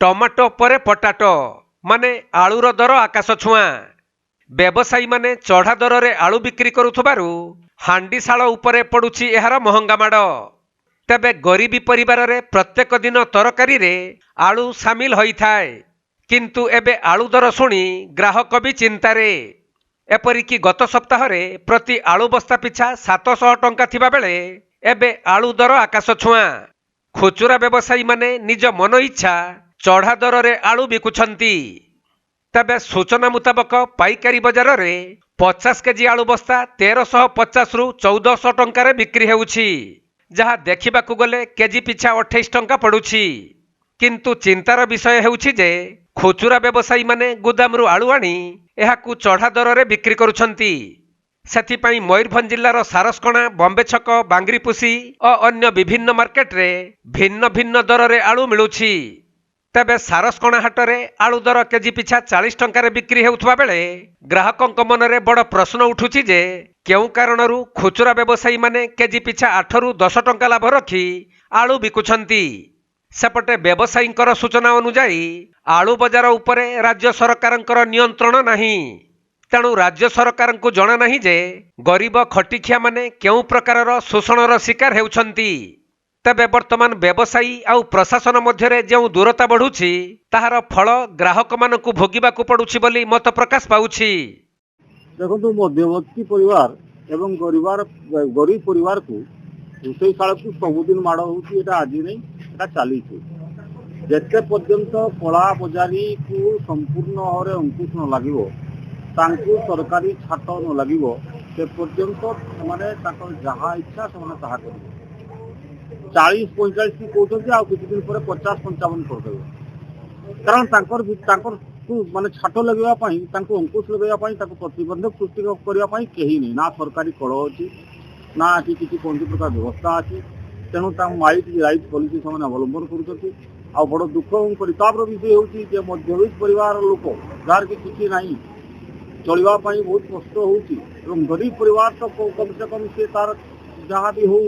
Tomato परे potato माने आलूर दर आकाश छुआ। व्यवसायी माने चढ़ा दर रे आलू बिक्री करुथबारु हांडीशाल उपरे पड़ुछि एहार महंगा माड़। तेबे गरीबी परिवार रे प्रत्येक दिन तरकारी रे आलू सामिल होइथाय, किंतु एबे आलू दर शुणी ग्राहक भी चिंतारे। एपरिकी गत सप्ताह रे प्रति आलू बस्ता पिछा 700 टंका थिबा बेले एबे आलू दर आकाश छुआ। खुचुरा व्यवसायी माने निज मन इच्छा चढ़ा दर रे आलू बिकुछंती। तबे सूचना मुताबक पाइकारी बजार रे 50 केजी आलू बस्ता 1350 रु 1400 टंकार बिक्री हेउछि, जहा देखिबाकू गले केजी पिछा 28 टंका पड़ुछि। किंतु चिंतार विषय हेउछि जे खुचुरा व्यवसायी माने गुदामरु आलू आनी एहाकू चढ़ा दर रे बिक्री करुछंती। सेथिपाई मयूरभंज जिल्लार सारसकणा, बम्बे छक, बांग्रीपुसी और अन्य विभिन्न मार्केट रे भिन्न भिन्न दर रे आलू मिलुछि। तेबे सारसकणा हाट रे आलू दर केजी पिछा 40 टंकार बिक्री हेउथबा बेले ग्राहकंक मनरे बड़ प्रश्न उठुछि जे केउ कारणरू खुचुरा व्यवसायी माने केजी पिछा 8 रु 10 टंका लाभ रखी आलू बिकुछंती। सेपटे व्यवसायींकर सूचना अनुसार आलू बजार उपरे राज्य सरकारंकर नियंत्रण नाही, तेणु राज्य सरकारंकु जणा नाही जे गरीब खटिखिया माने केउ प्रकारर शोषणर शिकार हेउछंती। तेबे वर्तमान व्यवसायी आउ प्रशासन मध्यरे जो दूरता बढ़ुछि ताहार फल ग्राहक मानकु भोगिबाकू पड़ुछि बोली मत प्रकाश पाउछि। देखो मध्यवर्ती परिवार एवं गरीब परिवार को रोषैशाला को सबुदिन माड़ होती आज नहीं चली जिते पर्यंत कला बजारी को संपूर्ण भाव में अंकुश न लगे सरकारी छाट न लगे से पर्यंत जहाँ इच्छा से 40-45 की कहते आ किसी दिन पर 50-55 करदे। कारण माने छाट लगेवाई अंकुश लगेवाई प्रतिबंधक सृष्टि करने कहीं नहीं, ना सरकारी कल अच्छी ना किसी कौन प्रकार व्यवस्था अच्छी। तेणु राइट पॉलिसी से अवलंबन कर बड़ दुख और परितापर विषय हूँ मध्यवित्त परिवार लोक जार किसी ना चलवाई बहुत कष्ट हो। गरीब परिवार तो कम से कम से तार जहाँ भी हो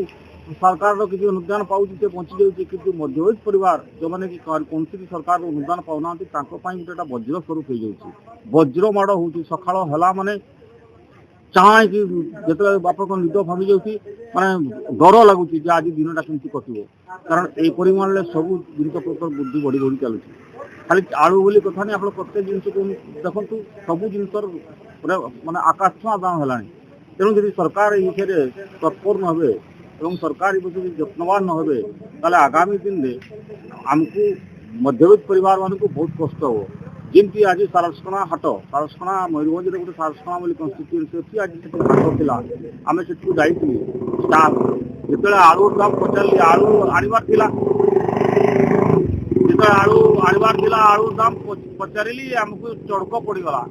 सरकार किसी अनुदान पाँच बची जाऊँगी, कि मध्यवित्त परिवार जो मैंने कि कौन सी सरकार अनुदान पाऊना गोटे वज्र स्वरूप हो जाए वज्र माड़ हो सका है माने चाहे कि जो बाप को निद भांगी जाऊँगी माने डर लगुच आज दिनटा केमती कटो। कारण ये परिमाण में सब जिन बुद्धि बढ़ी बढ़ी चलुची। खाली आलू बोली कथा नहीं, आप प्रत्येक जिन को देखु सब जिन माने आकाश छुआ दाम है। तेणु जब सरकार ये तत्पर न हे और सरकार यत्नवान न हे ताले आगामी दिन में आमको मध्यवित्त परिवार मान को बहुत कष्ट हो। जमी आज सारसकणा हाट सारसकणा मयूरभंज गोटे सारसकणा कन्स्टिट्यूएंसी अच्छी आज हाट था आम से जाइए स्टाफ जो आलू दाम पचारे आलू आनबार जो आलू आनबार आलू दाम पचारि आमको चढ़क पड़गला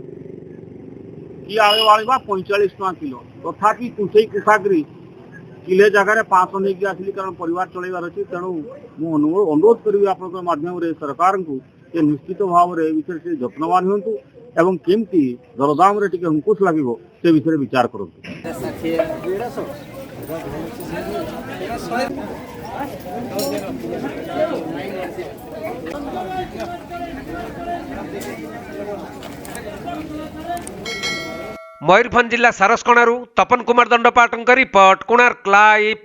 कि आलू आनवा 45 टका किलो तथापि कुछ कुशाग्री किले जगह 500 नहीं आसली कारण परिवार चलैबार अच्छी। तेणु मुझे अनुरोध करी आप माध्यम सरकार को निश्चित भाव में विषय से जत्नवान हूँ एवं केमती दरदाम रे टिके अंकुश लगे से विषय विचार करूँ। मयूरभंज जिला सारसकणारू तपन कुमार दंडपाटन रिपोर्ट, कोणार्क लाइव।